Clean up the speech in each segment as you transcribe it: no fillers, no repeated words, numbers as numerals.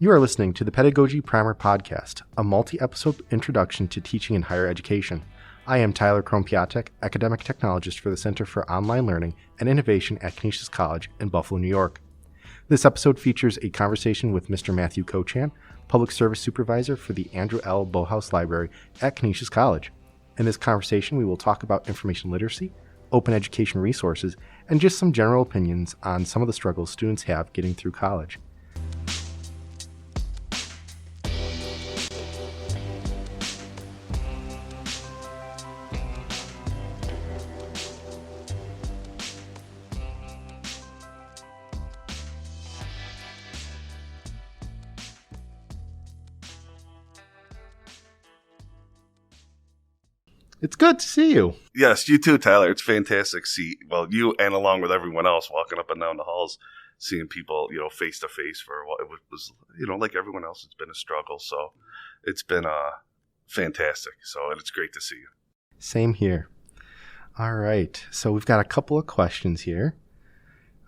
You are listening to the Pedagogy Primer Podcast, a multi-episode introduction to teaching in higher education. I am Tyler Krompiatek, Academic Technologist for the Center for Online Learning and Innovation at Canisius College in Buffalo, New York. This episode features a conversation with Mr. Matthew Kochan, Public Service Supervisor for the Andrew L. Bohaus Library at Canisius College. In this conversation, we will talk about information literacy, open education resources, and just some general opinions on some of the struggles students have getting through college. It's good to see you. Yes, you too, Tyler. It's fantastic to see, well, you and along with everyone else walking up and down the halls, seeing people, face to face for a while. It was, like everyone else, it's been a struggle. So it's been fantastic. So and it's great to see you. Same here. All right. So we've got a couple of questions here.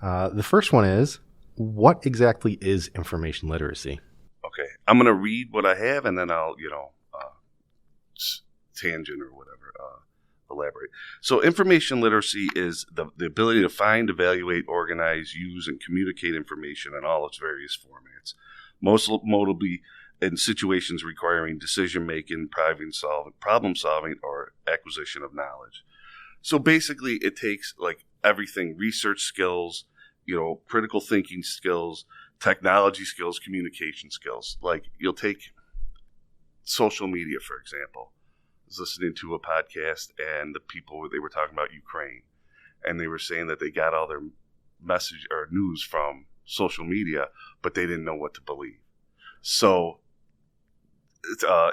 The first one is, what exactly is information literacy? Okay. I'm going to read what I have and then I'll, tangent or whatever, elaborate. So information literacy is the ability to find, evaluate, organize, use, and communicate information in all its various formats, most notably in situations requiring decision-making, problem-solving, or acquisition of knowledge. So basically it takes everything, research skills, critical thinking skills, technology skills, communication skills. You'll take social media, for example. I was listening to a podcast and the people, they were talking about Ukraine, and they were saying that they got all their message or news from social media, but they didn't know what to believe. So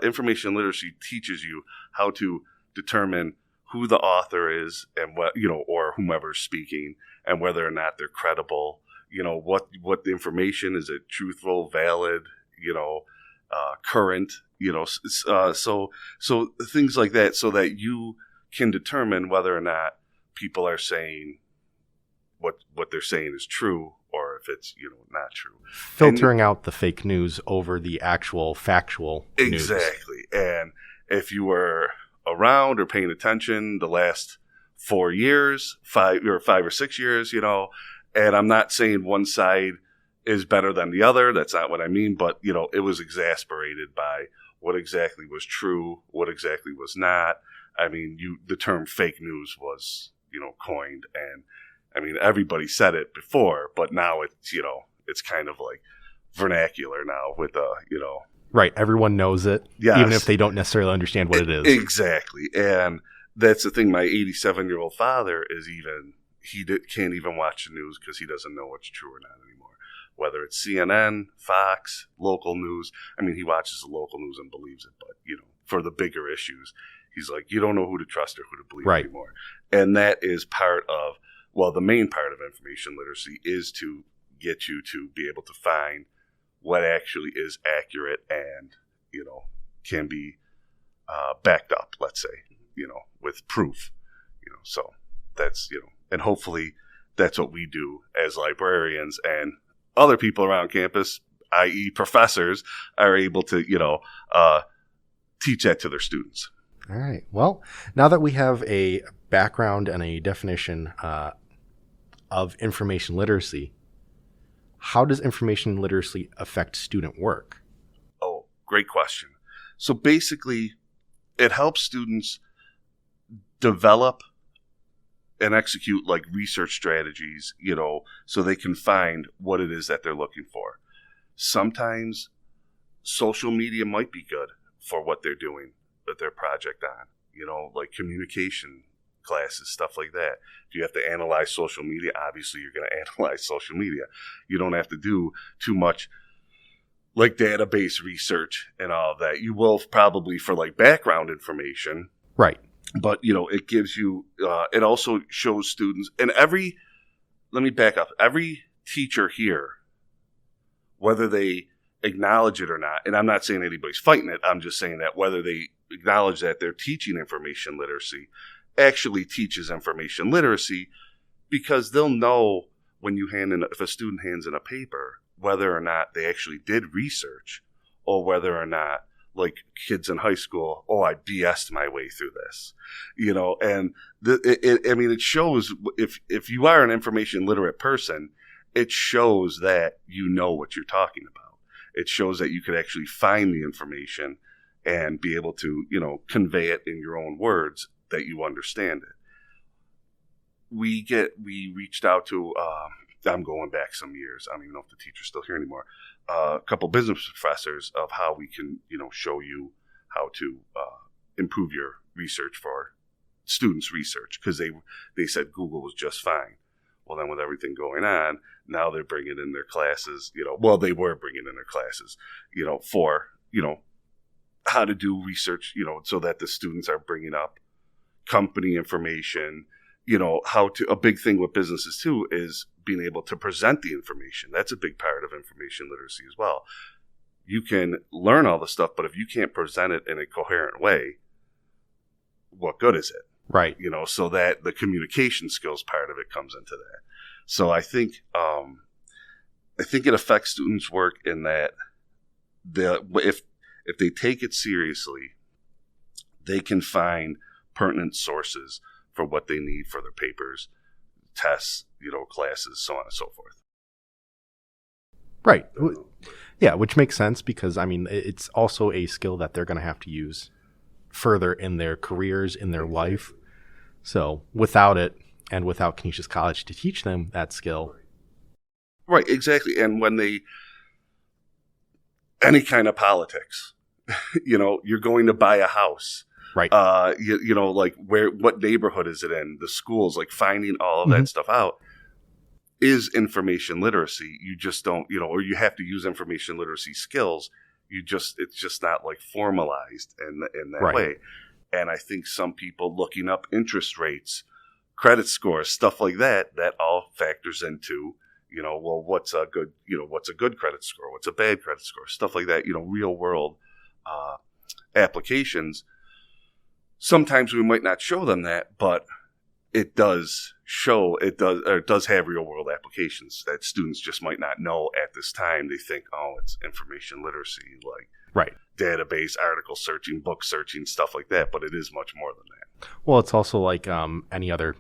information literacy teaches you how to determine who the author is and what, or whomever's speaking, and whether or not they're credible, what the information, is it truthful, valid, current, so things like that, so that you can determine whether or not people are saying what they're saying is true, or if it's not true. Filtering out the fake news over the actual factual news. Exactly. And if you were around or paying attention the last 4 years, 5 or 6 years, and I'm not saying one side is better than the other. That's not what I mean. But, it was exasperated by what exactly was true, what exactly was not. I mean, the term fake news was, coined. And, I mean, everybody said it before, but now it's, it's kind of like vernacular now with, Right. Everyone knows it, yes, even if they don't necessarily understand what it is. Exactly. And that's the thing. My 87-year-old father can't even watch the news because he doesn't know what's true or not anymore. Whether it's CNN, Fox, local news. I mean, he watches the local news and believes it, but, for the bigger issues, he's like, you don't know who to trust or who to believe anymore. And that is the main part of information literacy is to get you to be able to find what actually is accurate and, can be backed up, let's say, with proof, so that's, and hopefully that's what we do as librarians, and other people around campus, i.e. professors, are able to, teach that to their students. All right. Well, now that we have a background and a definition of information literacy, how does information literacy affect student work? Oh, great question. So basically, it helps students develop and execute research strategies, so they can find what it is that they're looking for. Sometimes social media might be good for what they're doing with their project on, communication classes, stuff like that. If you have to analyze social media, obviously you're going to analyze social media. You don't have to do too much database research and all of that. You will probably for background information. Right. But, it gives you, it also shows students, and let me back up, every teacher here, whether they acknowledge it or not, and I'm not saying anybody's fighting it, I'm just saying that whether they acknowledge that they're teaching information literacy, actually teaches information literacy, because they'll know when if a student hands in a paper, whether or not they actually did research, or whether or not, like kids in high school, I BS'd my way through this, and it shows if you are an information literate person, it shows that you know what you're talking about. It shows that you could actually find the information and be able to, convey it in your own words that you understand it. We reached out to, I'm going back some years, I don't even know if the teacher's still here anymore, a couple business professors of how we can, show you how to improve your research for students' research, because they said Google was just fine. Well, then with everything going on, now they're bringing in their classes, they were bringing in their classes, for, how to do research, so that the students are bringing up company information, a big thing with businesses too is being able to present the information. That's a big part of information literacy as well. You can learn all the stuff, but if you can't present it in a coherent way, what good is it? Right. So that the communication skills part of it comes into that. So I think it affects students' work in that if they take it seriously, they can find pertinent sources for what they need for their papers, tests, classes, so on and so forth. Right. Yeah, which makes sense because, it's also a skill that they're going to have to use further in their careers, in their life. So without it, and without Canisius College to teach them that skill. Right, exactly. And when any kind of politics, you're going to buy a house. Right. Like what neighborhood is it in? The schools, like finding all of that stuff out is information literacy. You just don't, or you have to use information literacy skills. It's just not like formalized in that way. And I think some people looking up interest rates, credit scores, stuff like that all factors into, what's a good credit score? What's a bad credit score? Stuff like that, real world applications. Sometimes we might not show them that, but it does have real world applications that students just might not know at this time. They think, it's information literacy, like database, article searching, book searching, stuff like that, but it is much more than that. Well, it's also like any other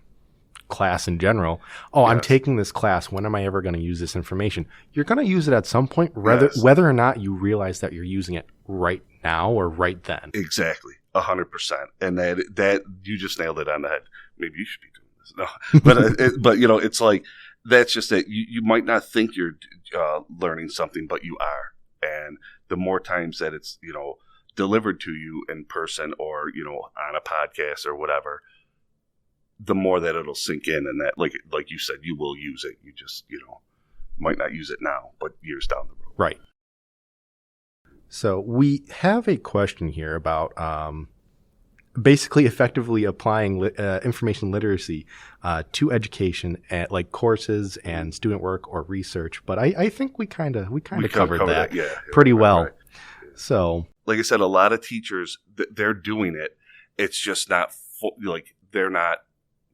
class in general. Yes. I'm taking this class. When am I ever going to use this information? You're going to use it at some point, whether or not you realize that you're using it right now or right then. Exactly. 100%. And that you just nailed it on the head. Maybe you should be doing this. No, but it's like, that's just that you might not think you're learning something, but you are. And the more times that it's, delivered to you in person or, on a podcast or whatever, the more that it'll sink in, and that, like you said, you will use it. You just, might not use it now, but years down the road. Right. So we have a question here about basically effectively applying information literacy to education at like courses and student work or research. But I think we kind of covered that pretty well. Right. So, like I said, a lot of teachers, they're doing it. It's just not they're not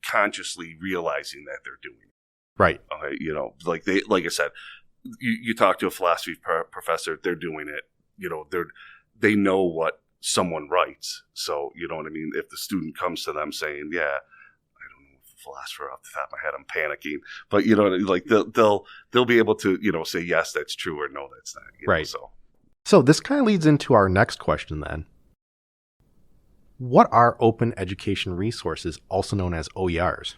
consciously realizing that they're doing it. Right. Okay. Like I said, you talk to a philosophy professor, they're doing it. They know what someone writes. So, you know what I mean? If the student comes to them saying, I don't know, philosopher off the top of my head, I'm panicking. But, like they'll be able to, say, yes, that's true, or no, that's not. Right. So this kind of leads into our next question then. What are open education resources, also known as OERs?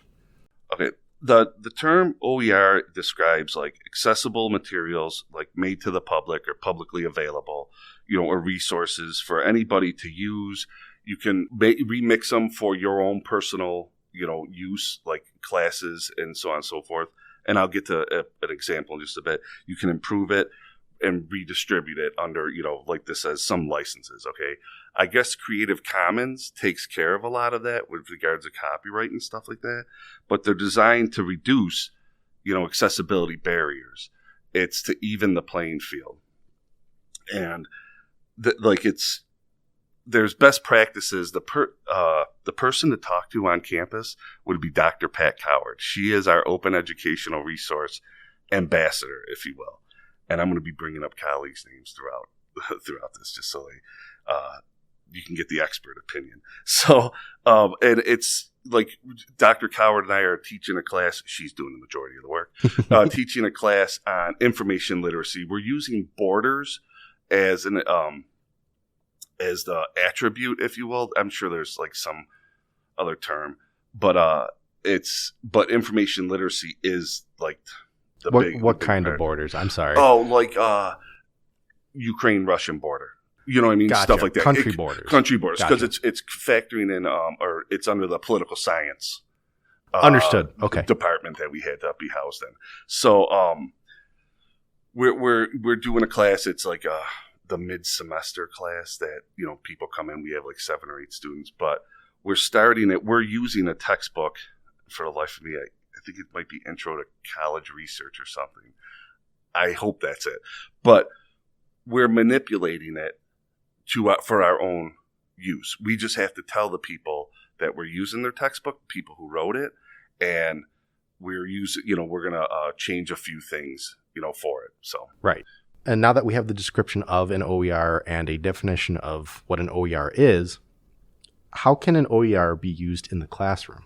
Okay. The term OER describes like accessible materials, like made to the public or publicly available, or resources for anybody to use. You can remix them for your own personal, use, like classes and so on and so forth. And I'll get to an example in just a bit. You can improve it and redistribute it under, like this says, some licenses. Okay. I guess Creative Commons takes care of a lot of that with regards to copyright and stuff like that, but they're designed to reduce, accessibility barriers. It's to even the playing field. And there's best practices. The person to talk to on campus would be Dr. Pat Coward. She is our open educational resource ambassador, if you will. and I'm going to be bringing up colleagues' names throughout this, just so you can get the expert opinion. So, and it's like Dr. Coward and I are teaching a class. She's doing the majority of the work. Teaching a class on information literacy. We're using borders as as the attribute, if you will. I'm sure there's like some other term, but information literacy is like what kind of borders? I'm sorry. Oh, like Ukraine-Russian border. You know what I mean? Gotcha. Stuff like that. Country borders. Country borders, because Gotcha. it's factoring in, or it's under the political science. Understood. Okay. Department that we had to be housed in. So, we're doing a class. It's like the mid-semester class that people come in. We have like 7 or 8 students, but we're starting it. We're using a textbook. For the life of me, I think it might be Intro to College Research or something. I hope that's it, but we're manipulating it for our own use. We just have to tell the people that we're using their textbook, people who wrote it, and we're going to change a few things, for it. So right. And now that we have the description of an OER and a definition of what an OER is, how can an OER be used in the classroom?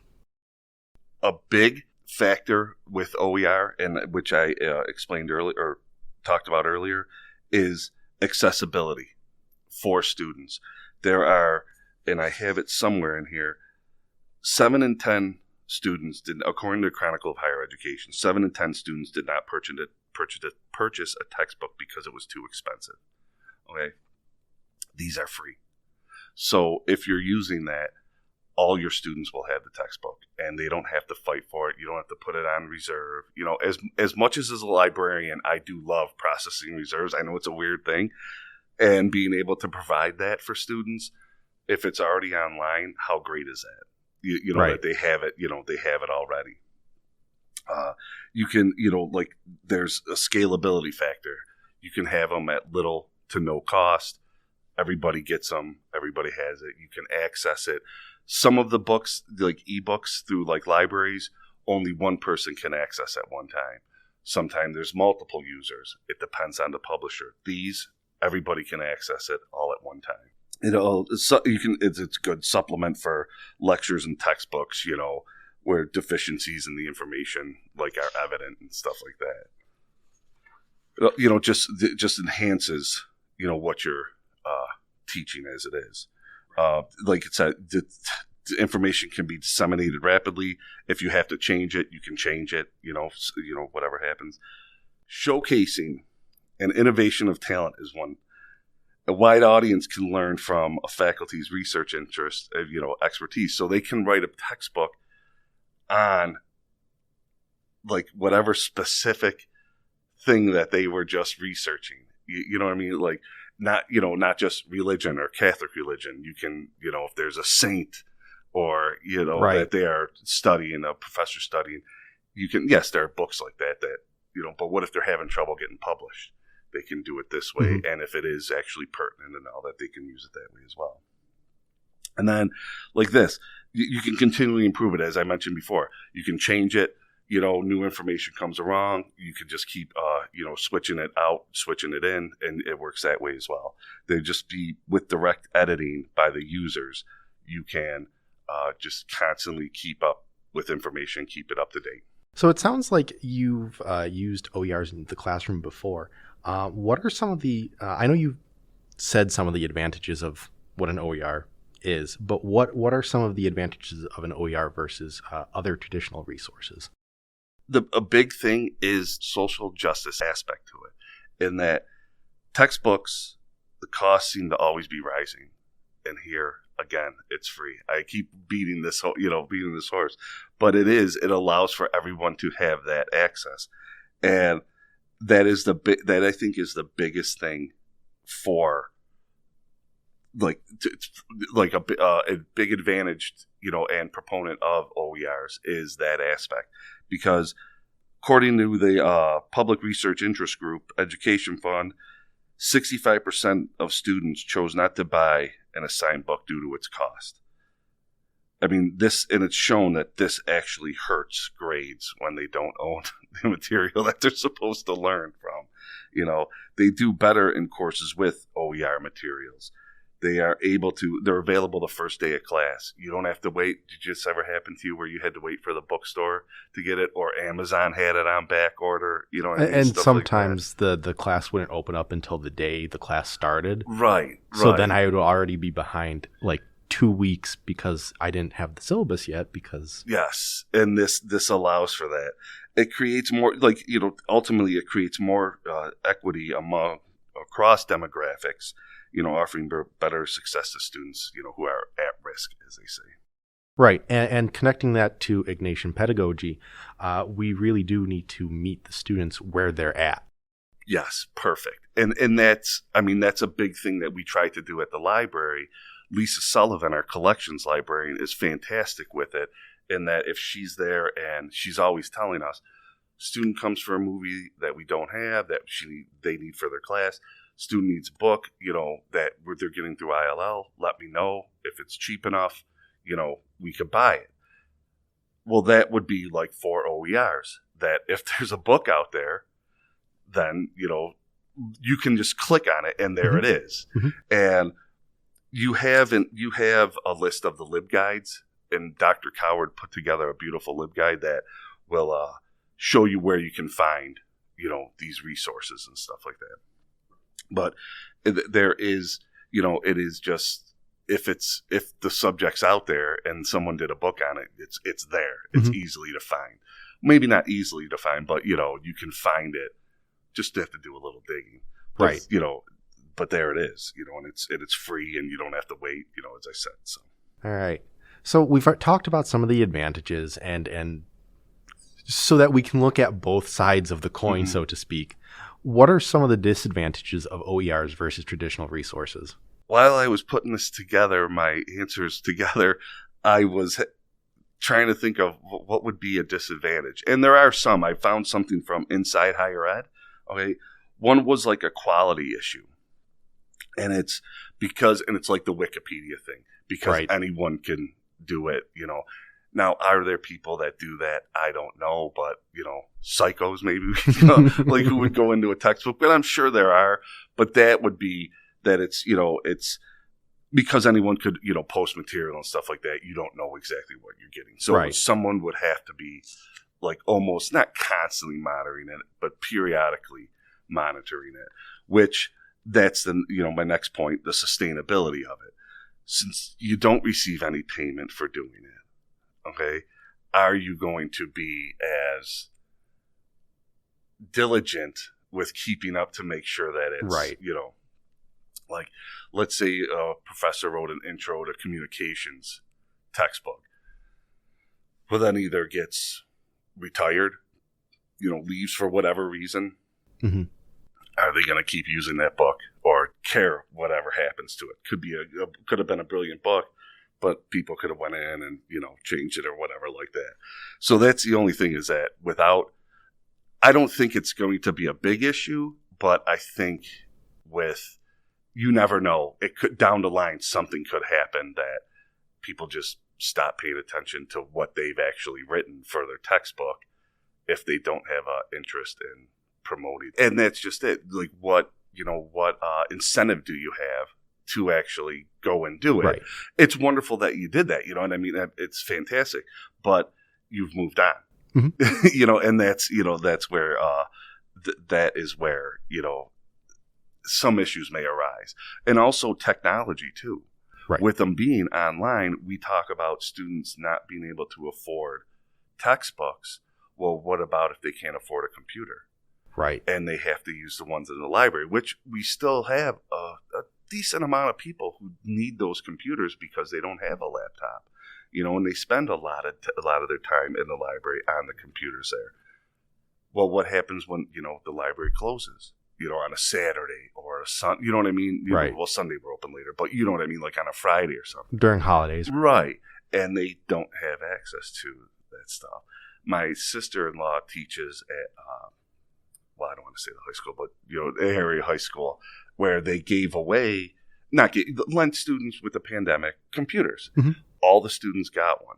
A big factor with OER, and which I explained earlier or talked about earlier, is accessibility for students. There are, and I have it somewhere in here, 7 in 10 students did, according to the Chronicle of Higher Education, 7 in 10 students did not purchase a textbook because it was too expensive. Okay, these are free. So if you're using that, all your students will have the textbook, and they don't have to fight for it. You don't have to put it on reserve. As much as a librarian, I do love processing reserves. I know it's a weird thing, and being able to provide that for students, if it's already online, how great is that? Right. That they have it. They have it already. You can, like there's a scalability factor. You can have them at little to no cost. Everybody gets them. Everybody has it. You can access it. Some of the books, like ebooks through like libraries, only one person can access at one time. Sometimes there's multiple users. It depends on the publisher. These, everybody can access it all at one time. It's a good supplement for lectures and textbooks, where deficiencies in the information like are evident and stuff like that. Just enhances, what you're teaching as it is. Like it said, the information can be disseminated rapidly. If you have to change it, you can change it, whatever happens. Showcasing an innovation of talent is one. A wide audience can learn from a faculty's research interest, expertise. So they can write a textbook on like whatever specific thing that they were just researching. You know what I mean? Like, not just religion or Catholic religion. You can, if there's a saint or, right. that they are studying, a professor studying, you can, yes, there are books like that, but what if they're having trouble getting published? They can do it this way. Mm-hmm. And if it is actually pertinent and all that, they can use it that way as well. And then like this, you can continually improve it. As I mentioned before, you can change it. New information comes along. You can just keep, switching it out, switching it in, and it works that way as well. They just be with direct editing by the users. You can just constantly keep up with information, keep it up to date. So it sounds like you've used OERs in the classroom before. What are some of the? I know you said some of the advantages of what an OER is, but what are some of the advantages of an OER versus other traditional resources? A big thing is social justice aspect to it, in that textbooks, the costs seem to always be rising. And here, again, it's free. I keep beating this horse, but it allows for everyone to have that access. And that is that I think is the biggest thing for a big advantage, and proponent of OERs is that aspect. Because according to the Public Research Interest Group Education Fund, 65% of students chose not to buy an assigned book due to its cost. I mean, and it's shown that this actually hurts grades when they don't own the material that they're supposed to learn from. They do better in courses with OER materials. They're available the first day of class. You don't have to wait. Did this ever happen to you where you had to wait for the bookstore to get it, or Amazon had it on back order? You know what I mean? And Stuff sometimes the class wouldn't open up until the day the class started. Right. So then I would already be behind like 2 weeks because I didn't have the syllabus yet Yes. And this allows for that. It creates more, ultimately it creates more equity across demographics, offering better success to students, who are at risk, as they say. Right. And connecting that to Ignatian pedagogy, we really do need to meet the students where they're at. Yes, perfect. And that's a big thing that we try to do at the library. Lisa Sullivan, our collections librarian, is fantastic with it, in that if she's there, and she's always telling us, student comes for a movie that we don't have, that they need for their class, student needs a book, that they're getting through ILL, let me know. If it's cheap enough, we could buy it. Well, that would be like for OERs, that if there's a book out there, then, you can just click on it and there it is. Mm-hmm. And you have a list of the LibGuides, and Dr. Coward put together a beautiful LibGuide that will show you where you can find, these resources and stuff like that. But there is, it is just, if the subject's out there and someone did a book on it, it's there. It's easily to find. Maybe not easily to find, but, you can find it. Just have to do a little digging. But, right. But there it is, and it's free, and you don't have to wait, as I said. So. All right. So we've talked about some of the advantages, and so that we can look at both sides of the coin, so to speak. What are some of the disadvantages of OERs versus traditional resources? While I was putting this together, my answers together, I was trying to think of what would be a disadvantage. And there are some. I found something from Inside Higher Ed. Okay. One was like a quality issue. And it's like the Wikipedia thing, because anyone can do it, Now, are there people that do that? I don't know, but, psychos maybe, like who would go into a textbook, but I'm sure there are. But that would be that it's because anyone could, post material and stuff like that. You don't know exactly what you're getting. So someone would have to be like almost not constantly monitoring it, but periodically monitoring it, which that's my next point, the sustainability of it. Since you don't receive any payment for doing it, okay, are you going to be as diligent with keeping up to make sure that it's, like, let's say a professor wrote an intro to communications textbook, well, then either gets retired, leaves for whatever reason. Mm-hmm. Are they going to keep using that book or care whatever happens to it? Could have been a brilliant book, but people could have went in and, changed it or whatever like that. So that's the only thing, is that I don't think it's going to be a big issue, but I think you never know. It could, down the line, something could happen that people just stop paying attention to what they've actually written for their textbook if they don't have an interest in promoting. And that's just it. Like, what incentive do you have to actually go and do it? Right. It's wonderful that you did that, what I mean? It's fantastic, but you've moved on, and that's where, that is where, some issues may arise. And also technology too. Right. With them being online, we talk about students not being able to afford textbooks. Well, what about if they can't afford a computer? Right. And they have to use the ones in the library, which we still have a decent amount of people who need those computers because they don't have a laptop, and they spend a lot of their time in the library on the computers there. Well, what happens when, the library closes, on a Saturday or a Sunday, you know what I mean? Right. Well, Sunday we're open later, but you know what I mean? Like on a Friday or something. During holidays. Right. And they don't have access to that stuff. My sister-in-law teaches at, I don't want to say the high school, but, the area high school, where they lent students with the pandemic computers. Mm-hmm. All the students got one.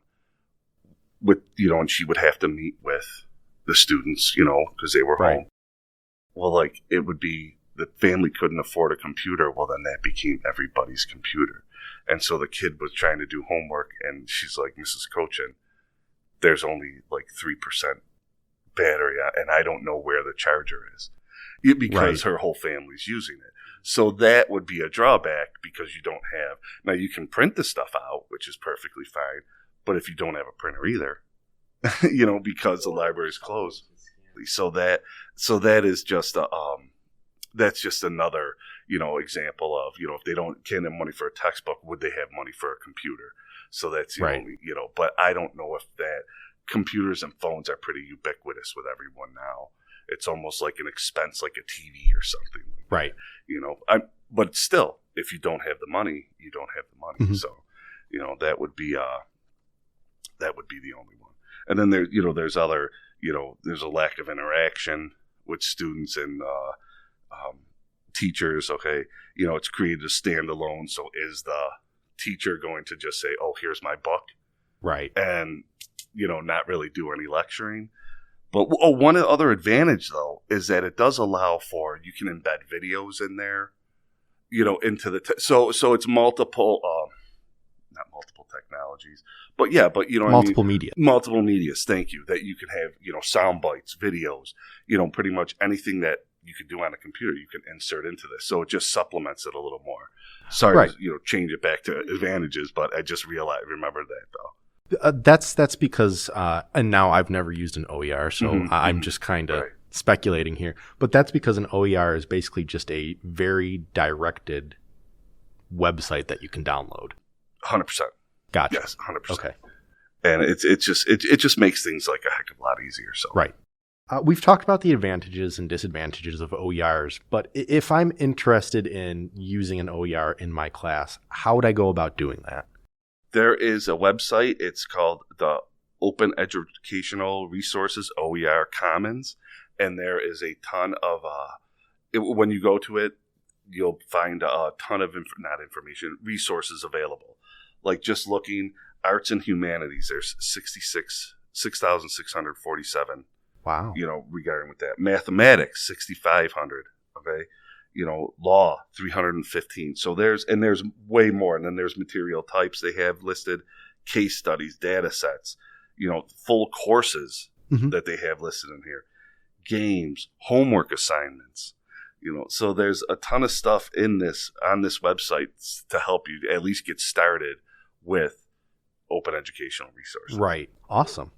And she would have to meet with the students, because they were home. well, like, it would be the family couldn't afford a computer. Well, then that became everybody's computer. And so the kid was trying to do homework, and she's like, Mrs. Kochan, there's only like 3% battery, and I don't know where the charger is. Because her whole family's using it. So that would be a drawback because you don't have. Now, you can print the stuff out, which is perfectly fine. But if you don't have a printer either, because the library's closed. So that is just that's just another, example of, if they can't have money for a textbook, would they have money for a computer? So that's the only, but I don't know if that computers and phones are pretty ubiquitous with everyone now. It's almost like an expense, like a TV or something. Like that, but still, if you don't have the money, you don't have the money. Mm-hmm. So, that would be the only one. And then there's other, there's a lack of interaction with students and teachers. Okay, it's created a standalone. So is the teacher going to just say, "Oh, here's my book," right, and not really do any lecturing? But one other advantage, though, is that it does allow for, you can embed videos in there, into the so it's multiple, not multiple technologies, but multiple media. Multiple medias, thank you, that you can have, sound bites, videos, pretty much anything that you can do on a computer, you can insert into this. So it just supplements it a little more. Sorry to, change it back to advantages, but I just remembered that, though. That's because, and now I've never used an OER, so I'm just kind of speculating here. But that's because an OER is basically just a very directed website that you can download. 100%. Gotcha. Yes, 100%. Okay. And it just makes things like a heck of a lot easier. So right. We've talked about the advantages and disadvantages of OERs, but if I'm interested in using an OER in my class, how would I go about doing that? There is a website. It's called the Open Educational Resources, OER Commons, and there is a ton of, when you go to it, you'll find a ton of, resources available. Like just looking, arts and humanities, there's 6,647. Wow. Regarding with that. Mathematics, 6,500, okay? Law, 315. So there's way more. And then there's material types they have listed, case studies, data sets, full courses that they have listed in here, games, homework assignments, so there's a ton of stuff on this website to help you at least get started with open educational resources. Right. Awesome.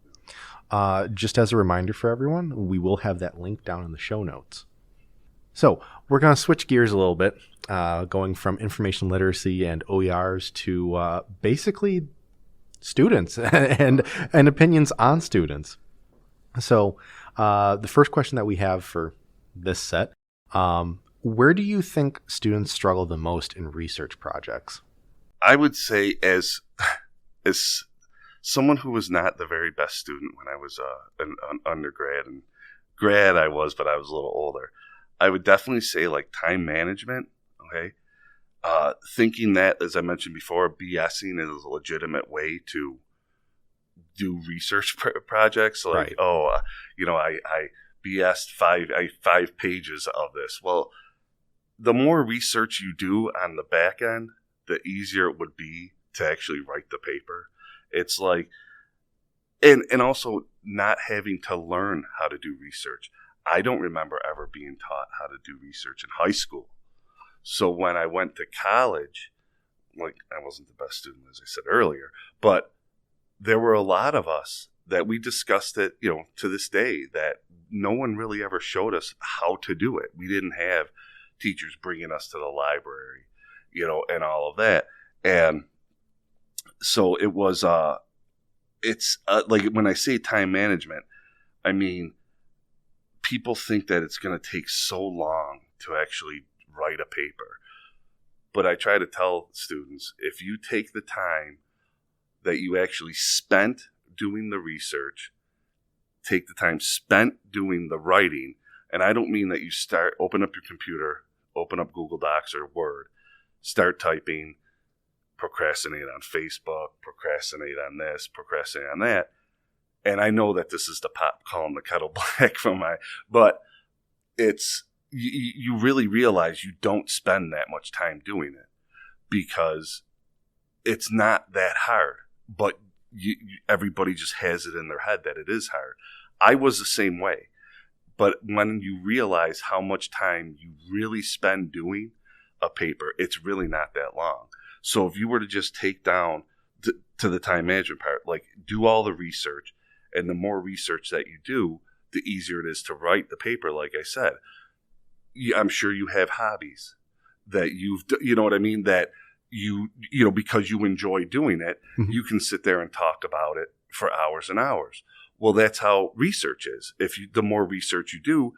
Just as a reminder for everyone, we will have that link down in the show notes. So we're going to switch gears a little bit, going from information literacy and OERs to basically students and opinions on students. So the first question that we have for this set, where do you think students struggle the most in research projects? I would say as someone who was not the very best student when I was an undergrad and grad I was, but I was a little older. I would definitely say like time management, okay? Thinking that, as I mentioned before, BSing is a legitimate way to do research projects. Like, I BS'd 5 pages of this. Well, the more research you do on the back end, the easier it would be to actually write the paper. It's like, and also not having to learn how to do research. I don't remember ever being taught how to do research in high school. So when I went to college, like I wasn't the best student, as I said earlier, but there were a lot of us that we discussed it, to this day, that no one really ever showed us how to do it. We didn't have teachers bringing us to the library, and all of that. And so it was, it's like when I say time management, I mean, people think that it's going to take so long to actually write a paper. But I try to tell students, if you take the time that you actually spent doing the research, take the time spent doing the writing, and I don't mean that you open up your computer, open up Google Docs or Word, start typing, procrastinate on Facebook, procrastinate on this, procrastinate on that. And I know that this is the pot calling the kettle black but it's you really realize you don't spend that much time doing it because it's not that hard, but everybody just has it in their head that it is hard. I was the same way, but when you realize how much time you really spend doing a paper, it's really not that long. So if you were to just take down to the time management part, like do all the research, and the more research that you do, the easier it is to write the paper. Like I said, I'm sure you have hobbies that you know what I mean, that you know, because you enjoy doing it, Mm-hmm. you can sit there and talk about it for hours and hours. Well, that's how research is. The more research you do,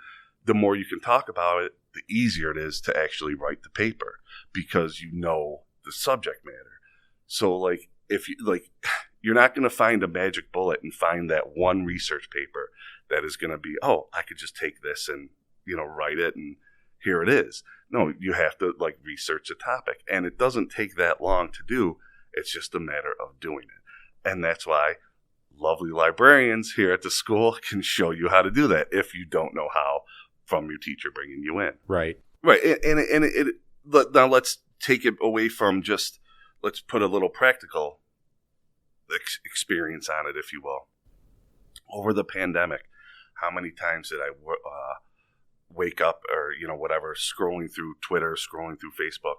the more you can talk about it, the easier it is to actually write the paper because you know the subject matter. So like, if you you're not going to find a magic bullet and find that one research paper that is going to be, oh, I could just take this and, you know, write it and here it is. No, you have to like research a topic, and it doesn't take that long to do. It's just a matter of doing it. And that's why lovely librarians here at the school can show you how to do that if you don't know how from your teacher bringing you in. Right. Right. Now let's take it away from just, let's put a little practical experience on it, if you will. Over the pandemic, how many times did I wake up or, you know, whatever, scrolling through Twitter, scrolling through Facebook,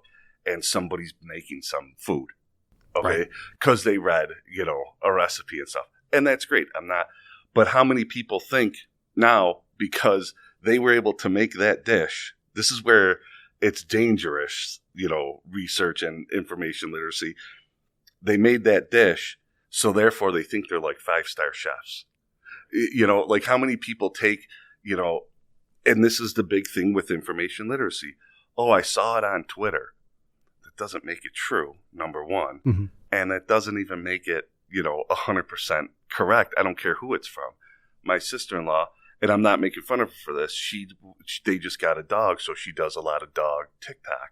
and somebody's making some food, okay? Because they read, you know, a recipe and stuff. And that's great. But how many people think now, because they were able to make that dish, this is where it's dangerous, you know, research and information literacy. They made that dish, so therefore they think they're like 5-star chefs. You know, like how many people take, you know, and this is the big thing with information literacy. Oh, I saw it on Twitter. That doesn't make it true, number one. Mm-hmm. And that doesn't even make it, you know, 100% correct. I don't care who it's from. My sister-in-law, and I'm not making fun of her for this, they just got a dog, so she does a lot of dog TikTok,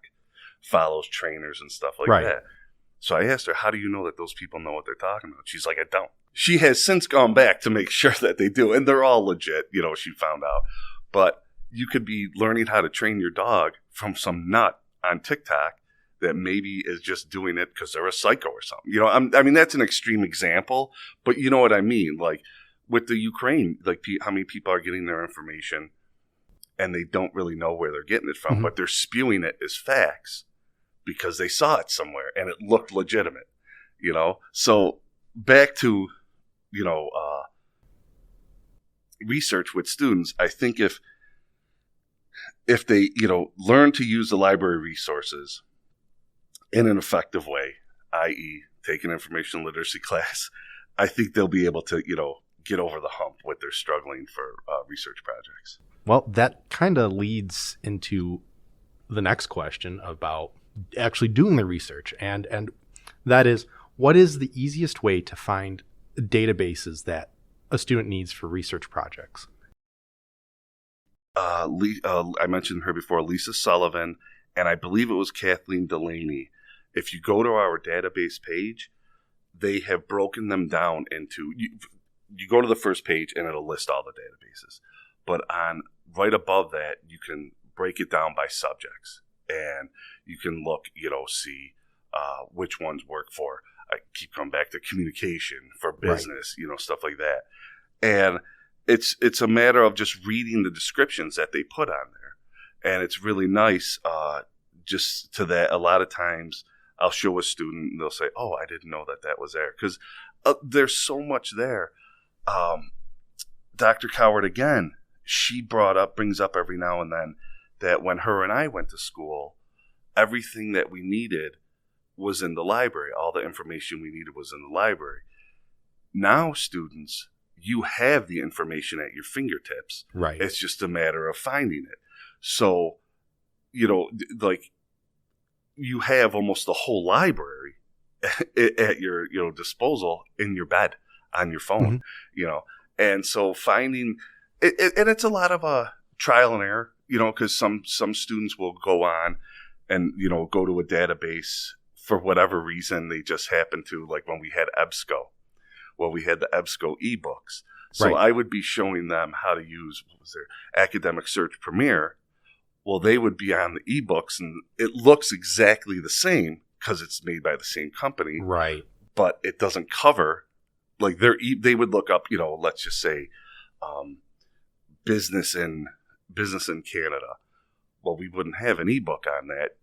follows trainers and stuff like that. So I asked her, how do you know that those people know what they're talking about? She's like, I don't. She has since gone back to make sure that they do, and they're all legit, you know, she found out. But you could be learning how to train your dog from some nut on TikTok that maybe is just doing it because they're a psycho or something. You know, I mean, that's an extreme example, but you know what I mean? Like with the Ukraine, like how many people are getting their information and they don't really know where they're getting it from, Mm-hmm. but they're spewing it as facts because they saw it somewhere and it looked legitimate, you know? So back to, you know, research with students, I think if they, you know, learn to use the library resources in an effective way, i.e. take an information literacy class, I think they'll be able to, you know, get over the hump with their struggling for research projects. Well, that kind of leads into the next question about actually doing the research. And that is, what is the easiest way to find databases that a student needs for research projects? I mentioned her before, Lisa Sullivan, and I believe it was Kathleen Delaney. If you go to our database page, they have broken them down into, you go to the first page and it'll list all the databases. But on right above that, you can break it down by subjects. And you can look, you know, see which ones work for, I keep coming back to communication, for business, you know, stuff like that. And it's a matter of just reading the descriptions that they put on there. And it's really nice just to that. A lot of times I'll show a student and they'll say, oh, I didn't know that was there. Because there's so much there. Dr. Coward, again, she brings up every now and then that when her and I went to school, everything that we needed was in the library. All the information we needed was in the library. Now, students, you have the information at your fingertips. Right. It's just a matter of finding it. So, you know, like you have almost the whole library at your, you know, disposal in your bed on your phone, Mm-hmm. you know. And so finding it, and it's a lot of trial and error, you know, because some students will go on and, you know, go to a database for whatever reason. They just happen to, like when we had EBSCO. Well, we had the EBSCO ebooks. So I would be showing them how to use, Academic Search Premier Well, they would be on the ebooks, and it looks exactly the same because it's made by the same company. Right. But it doesn't cover, like they would look up, let's just say, business in Canada. Well, we wouldn't have an ebook on that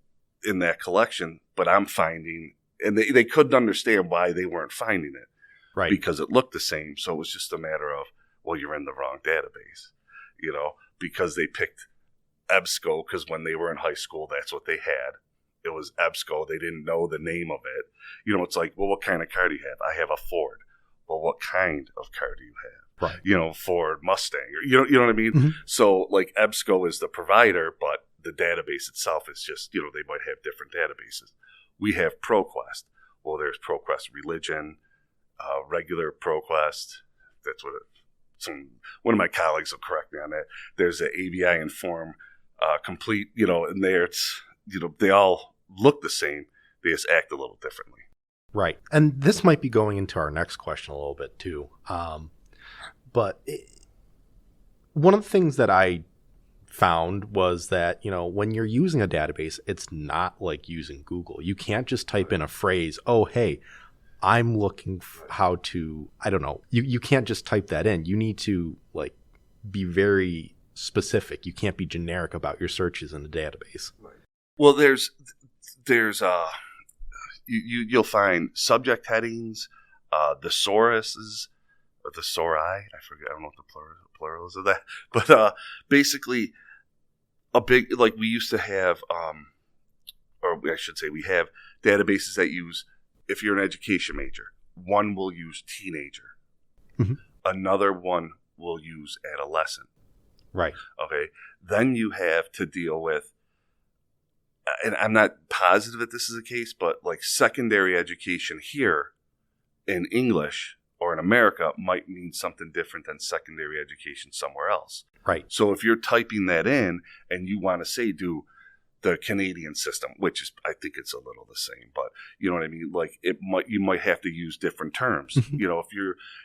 in that collection, but I'm finding, and they couldn't understand why they weren't finding it. Right. Because it looked the same. So it was just a matter of, well, you're in the wrong database, because they picked EBSCO because when they were in high school, that's what they had. It was EBSCO. They didn't know the name of it. It's like, well, what kind of car do you have? I have a Ford. Well, what kind of car do you have? Right. Ford Mustang. Or, you know what I mean? Mm-hmm. So, like, EBSCO is the provider, but the database itself is just, they might have different databases. We have ProQuest. Well, there's ProQuest Religion, regular ProQuest. That's what one of my colleagues will correct me on that. There's the ABI Inform Complete, and there it's, they all look the same. They just act a little differently. Right. And this might be going into our next question a little bit too. But one of the things that I found was that, when you're using a database, it's not like using Google. You can't just type in a phrase, oh, hey, I'm looking how to, I don't know. You can't just type that in. You need to be very specific. You can't be generic about your searches in the database. Right. Well, there's you'll find subject headings, thesauruses, or thesauri. I forget. I don't know what the plural is of that. But basically, a big, we used to have, or I should say, we have databases that use. If you're an education major, one will use teenager. Mm-hmm. Another one will use adolescent. Right. Okay. Then you have to deal with, and I'm not positive that this is the case, but secondary education here in English or in America might mean something different than secondary education somewhere else. Right. So if you're typing that in and you want to say, do the Canadian system, which is, I think it's a little the same, but you know what I mean? You might have to use different terms. If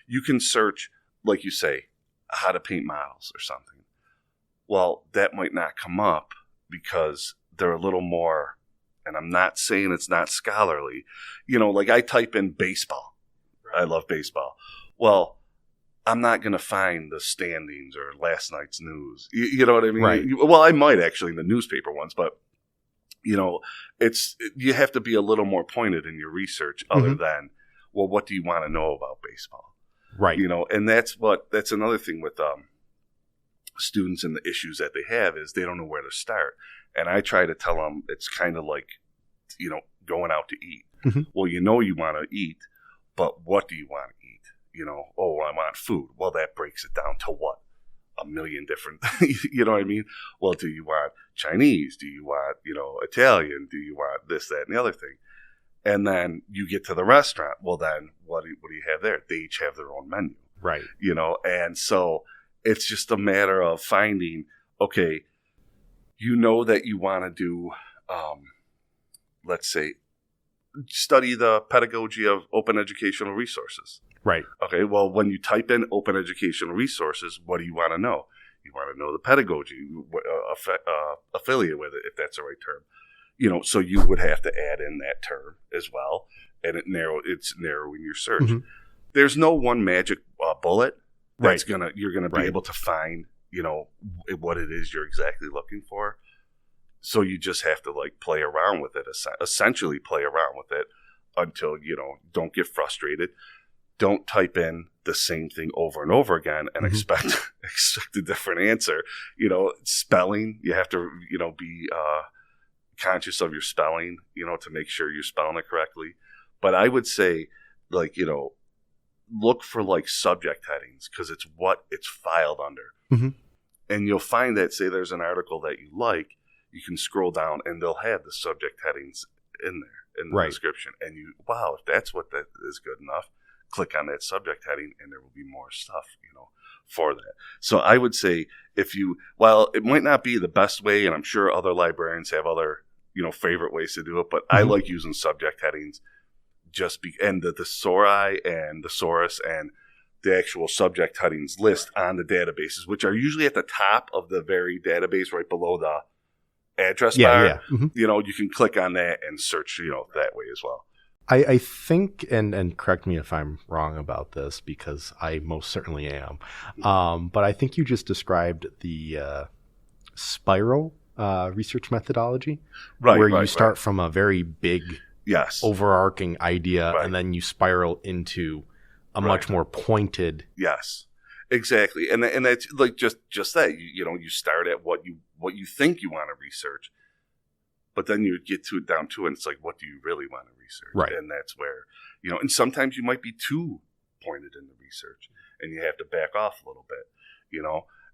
you can search, like you say, how to paint models or something. Well, that might not come up because they're a little more, and I'm not saying it's not scholarly, I type in baseball. Right. I love baseball. Well, I'm not going to find the standings or last night's news. You know what I mean? Right. Well, I might actually in the newspaper ones, but you have to be a little more pointed in your research other than, well, what do you want to know about baseball? Right. And that's another thing with students and the issues that they have is they don't know where to start. And I try to tell them it's kind of like, going out to eat. Mm-hmm. Well, you want to eat, but what do you want to eat? Oh, I want food. Well, that breaks it down to what? A million different, you know what I mean? Well, do you want Chinese? Do you want, Italian? Do you want this, that, and the other thing? And then you get to the restaurant. Well, then what do you have there? They each have their own menu. Right. And so it's just a matter of finding, okay, that you want to do, let's say, study the pedagogy of open educational resources. Right. Okay, well, when you type in open educational resources, what do you want to know? You want to know the pedagogy affiliated with it, if that's the right term. So you would have to add in that term as well, and it's narrowing your search. Mm-hmm. There's no one magic bullet that's right. you're gonna be able to find, what it is you're exactly looking for. So you just have to play around with it, essentially play around with it until, don't get frustrated. Don't type in the same thing over and over again and expect a different answer. Spelling, you have to, be conscious of your spelling, to make sure you're spelling it correctly. But I would say, look for subject headings because it's what it's filed under. Mm-hmm. And you'll find that, say there's an article that you can scroll down and they'll have the subject headings in there in the description. And if that's what that is good enough, click on that subject heading and there will be more stuff, for that. So I would say while it might not be the best way, and I'm sure other librarians have other, favorite ways to do it, but I like using subject headings and the thesauri and thesaurus and the actual subject headings list on the databases, which are usually at the top of the very database right below address Yeah, bar, yeah. Mm-hmm. you can click on that and search, that way as well. I think, and correct me if I'm wrong about this, because I most certainly am, but I think you just described the spiral research methodology, where you start from a very big, overarching idea, and then you spiral into a much more pointed. Yes, exactly, and that's like just that. You start at what you think you want to research, but then you get down to it, and it's like, what do you really want to research? Right, and that's where and sometimes you might be too pointed in the research, and you have to back off a little bit.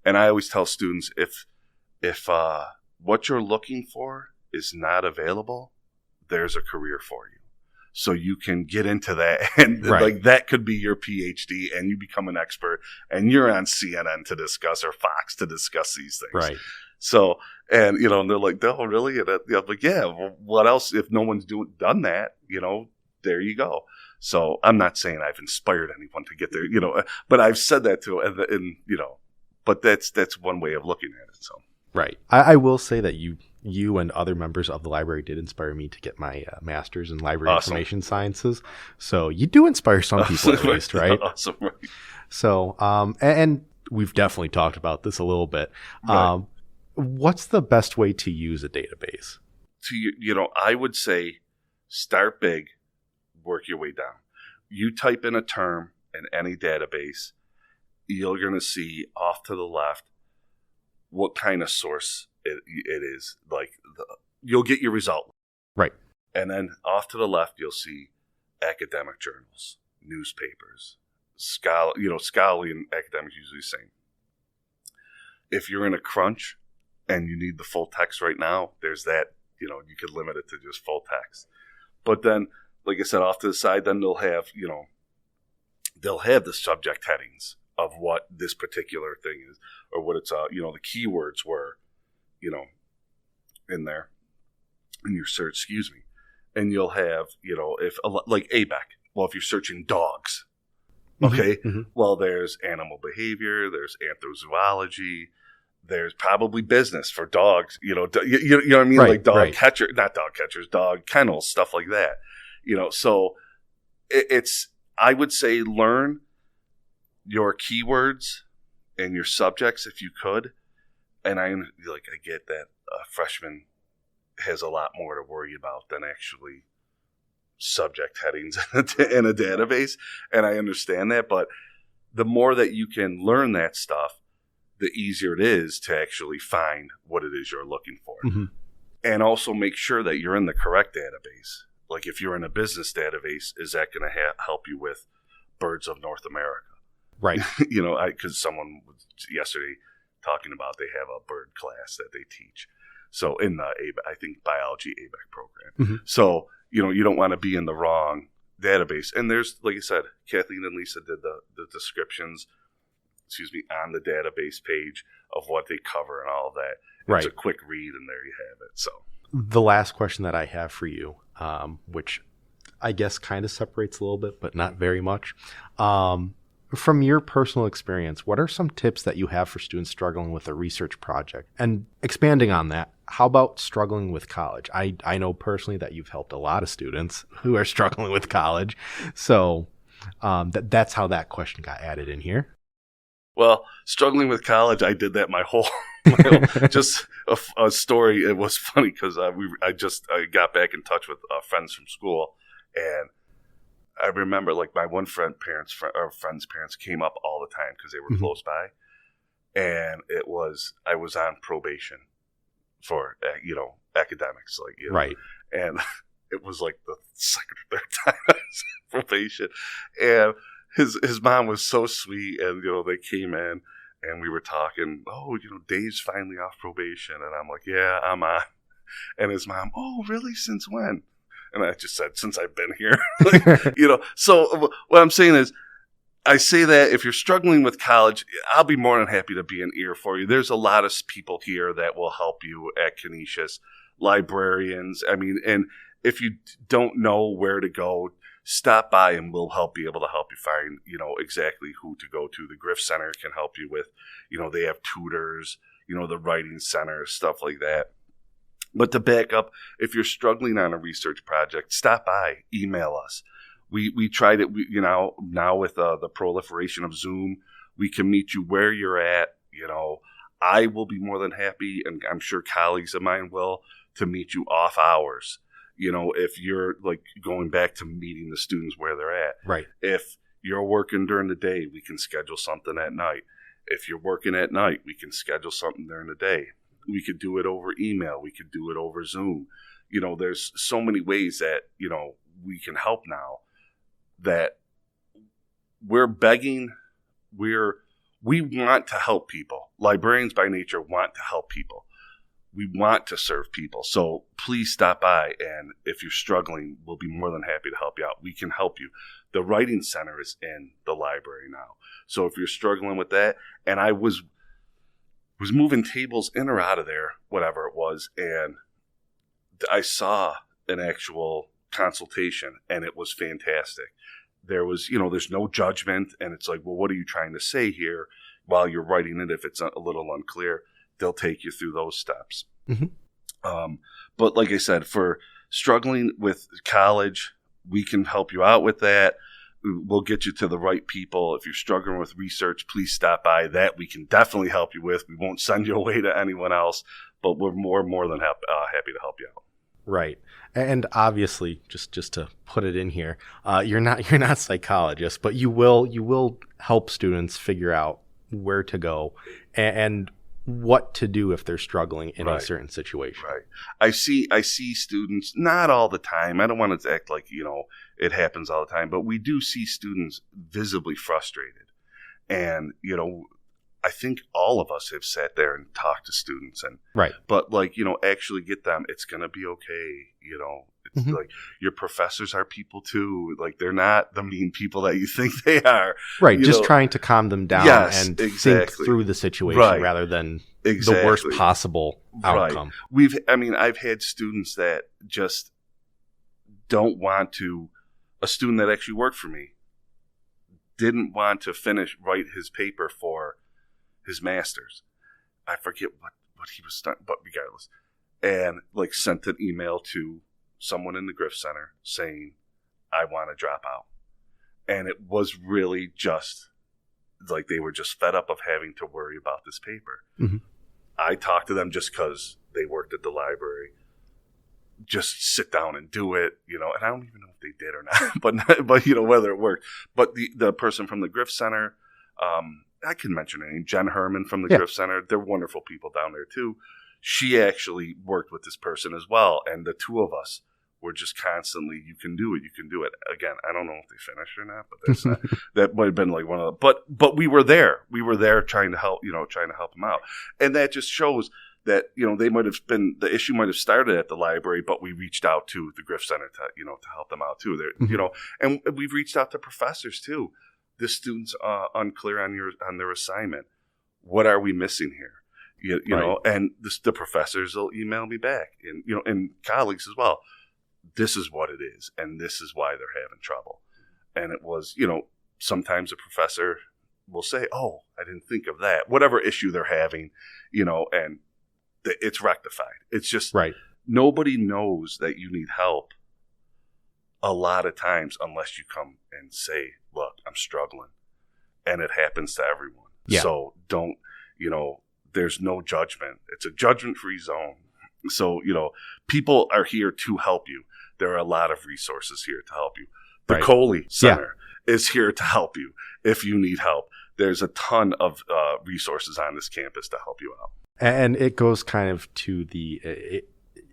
And I always tell students, if what you're looking for is not available, there's a career for you. So you can get into that, and like that could be your PhD, and you become an expert, and you're on CNN to discuss, or Fox to discuss these things. Right. So, and and they're like, "Oh, really?" And I'm like, "Yeah. Well, what else? If no one's done that, there you go." So I'm not saying I've inspired anyone to get there, but I've said that to, and but that's one way of looking at it. So. Right. I will say that you and other members of the library did inspire me to get my master's in library information sciences. So you do inspire some people at least, right? Awesome. Right. So, and we've definitely talked about this a little bit. Right. What's the best way to use a database? I would say start big, work your way down. You type in a term in any database, you're going to see off to the left what kind of source it is. Like you'll get your result. Right. And then off to the left, you'll see academic journals, newspapers, scholarly and academic usually the same. If you're in a crunch and you need the full text right now, there's that, you could limit it to just full text. But then, like I said, off to the side, then they'll have the subject headings of what this particular thing is, or what it's, the keywords were, in there, in your search, and you'll have, if, like ABEC, well, if you're searching dogs, okay, well, there's animal behavior, there's anthrozoology, there's probably business for dogs, you know what I mean? Right, like dog kennels, stuff like that, so I would say learn your keywords and your subjects if you could. And I get that a freshman has a lot more to worry about than actually subject headings in a database. And I understand that, but the more that you can learn that stuff, the easier it is to actually find what it is you're looking for. Mm-hmm. And also make sure that you're in the correct database. Like if you're in a business database, is that going to help you with birds of North America? Right. Because someone was yesterday talking about they have a bird class that they teach. So in the I think biology ABEC program. Mm-hmm. So, you don't want to be in the wrong database. And there's, like I said, Kathleen and Lisa did the descriptions, on the database page of what they cover and all of that. Right. It's a quick read and there you have it. So the last question that I have for you, which I guess kind of separates a little bit, but not very much. From your personal experience, what are some tips that you have for students struggling with a research project? And expanding on that, how about struggling with college? I know personally that you've helped a lot of students who are struggling with college. So that's how that question got added in here. Well, struggling with college, I did that my whole just a story. It was funny because I got back in touch with friends from school, and I remember like my one friend's parents came up all the time because they were close by, and I was on probation for academics, right, and it was like the second or third time I was on probation, and his mom was so sweet, and they came in and we were talking. Oh, Dave's finally off probation, and I'm like, yeah, I'm on, and his mom, oh, really? Since when? And I just said, since I've been here, So what I'm saying is, I say that if you're struggling with college, I'll be more than happy to be an ear for you. There's a lot of people here that will help you at Canisius, librarians. I mean, and if you don't know where to go, stop by and we'll be able to help you find, exactly who to go to. The Griff Center can help you with, they have tutors, the writing center, stuff like that. But to back up, if you're struggling on a research project, stop by, email us. We tried it, now with the proliferation of Zoom, we can meet you where you're at. I will be more than happy, and I'm sure colleagues of mine will, to meet you off hours. If you're like going back to meeting the students where they're at. Right. If you're working during the day, we can schedule something at night. If you're working at night, we can schedule something during the day. We could do it over email. We could do it over Zoom. There's so many ways that, we can help now that we're begging. We want to help people. Librarians by nature want to help people. We want to serve people. So please stop by. And if you're struggling, we'll be more than happy to help you out. We can help you. The Writing Center is in the library now. So if you're struggling with that, and I was moving tables in or out of there, whatever it was, and I saw an actual consultation, and it was fantastic. There was, there's no judgment, and it's like, well, what are you trying to say here while you're writing it? If it's a little unclear, they'll take you through those steps. Mm-hmm. But like I said, for struggling with college, we can help you out with that. We'll get you to the right people. If you're struggling with research, please stop by. That we can definitely help you with. We won't send you away to anyone else, but we're more than happy to help you out. Right. And obviously, just to put it in here, you're not psychologists, but you will help students figure out where to go and what to do if they're struggling in a certain situation. Right. I see students, not all the time. I don't want to act like, it happens all the time, but we do see students visibly frustrated. And, I think all of us have sat there and talked to students, and right. But actually get them. It's going to be okay. It's Mm-hmm. like your professors are people too. Like they're not the mean people that you think they are. Right. Just trying to calm them down and think through the situation rather than the worst possible outcome. Right. I've had students that just don't want to. A student that actually worked for me didn't want to write his paper for his master's. I forget what he was studying, but regardless. And sent an email to someone in the Griff Center saying, I want to drop out. And it was really just they were just fed up of having to worry about this paper. Mm-hmm. I talked to them just because they worked at the library. Just sit down and do it, and I don't even know if they did or not, but whether it worked. But the person from the Griff Center, I can mention her name, Jen Herman from the Griff Center. They're wonderful people down there too. She actually worked with this person as well, and the two of us were just constantly, you can do it. Again, I don't know if they finished or not, but that's not, that might have been one of the. But we were there. We were there trying to help them out, and that just shows that they might have been, the issue might have started at the library, but we reached out to the Griff Center to help them out too. Mm-hmm. And we've reached out to professors too. The students unclear on their assignment. What are we missing here? And the professors will email me back, and and colleagues as well. This is what it is, and this is why they're having trouble. And it was, sometimes a professor will say, "Oh, I didn't think of that." Whatever issue they're having, and it's rectified. It's just nobody knows that you need help a lot of times unless you come and say, look, I'm struggling. And it happens to everyone. Yeah. So don't, there's no judgment. It's a judgment-free zone. So, people are here to help you. There are a lot of resources here to help you. The Coley Center is here to help you if you need help. There's a ton of resources on this campus to help you out. And it goes kind of to the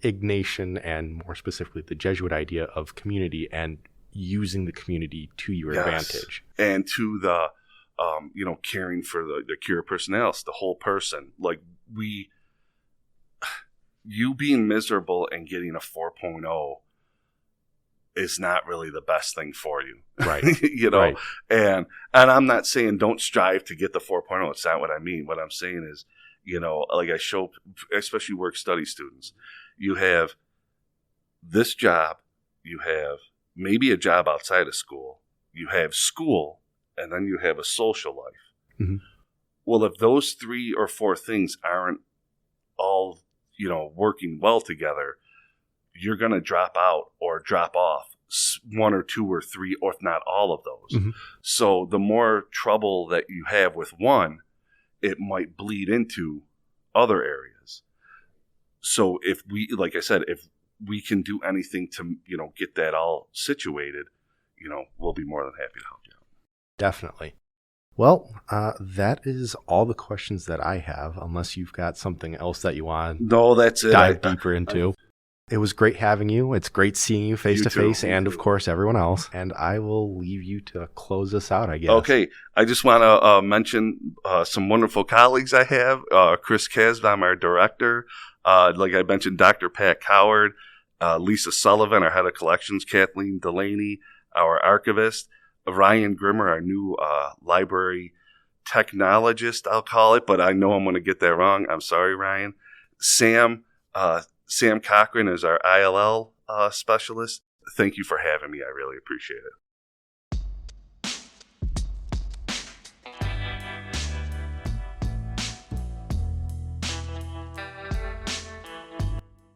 Ignatian and more specifically the Jesuit idea of community and using the community to your advantage. And to the, caring for the cura personalis, the whole person. You being miserable and getting a 4.0 is not really the best thing for you. Right. Right. And I'm not saying don't strive to get the 4.0. It's not what I mean. What I'm saying is, I show, especially work study students, you have this job, you have maybe a job outside of school, you have school, and then you have a social life. Mm-hmm. Well, if those 3 or 4 things aren't all working well together, you're going to drop out or drop off one or two or three, or if not all of those. Mm-hmm. So the more trouble that you have with one, it might bleed into other areas. So if we, like I said, if we can do anything to, get that all situated, we'll be more than happy to help you out. Definitely. Well, that is all the questions that I have, unless you've got something else that you want to No, that's it. dive deeper into. It was great having you. It's great seeing you face to face, and of course everyone else. And I will leave you to close us out, I guess. Okay. I just want to mention some wonderful colleagues I have. Chris Kasdam, our director. Like I mentioned, Dr. Pat Coward, Lisa Sullivan, our head of collections, Kathleen Delaney, our archivist, Ryan Grimmer, our new library technologist, I'll call it, but I know I'm going to get that wrong. I'm sorry, Ryan. Sam Cochran is our ILL specialist. Thank you for having me. I really appreciate it.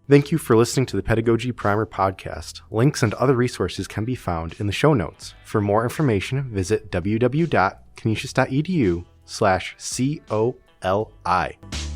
Thank you for listening to the Pedagogy Primer podcast. Links and other resources can be found in the show notes. For more information, visit www.canisius.edu/COLI.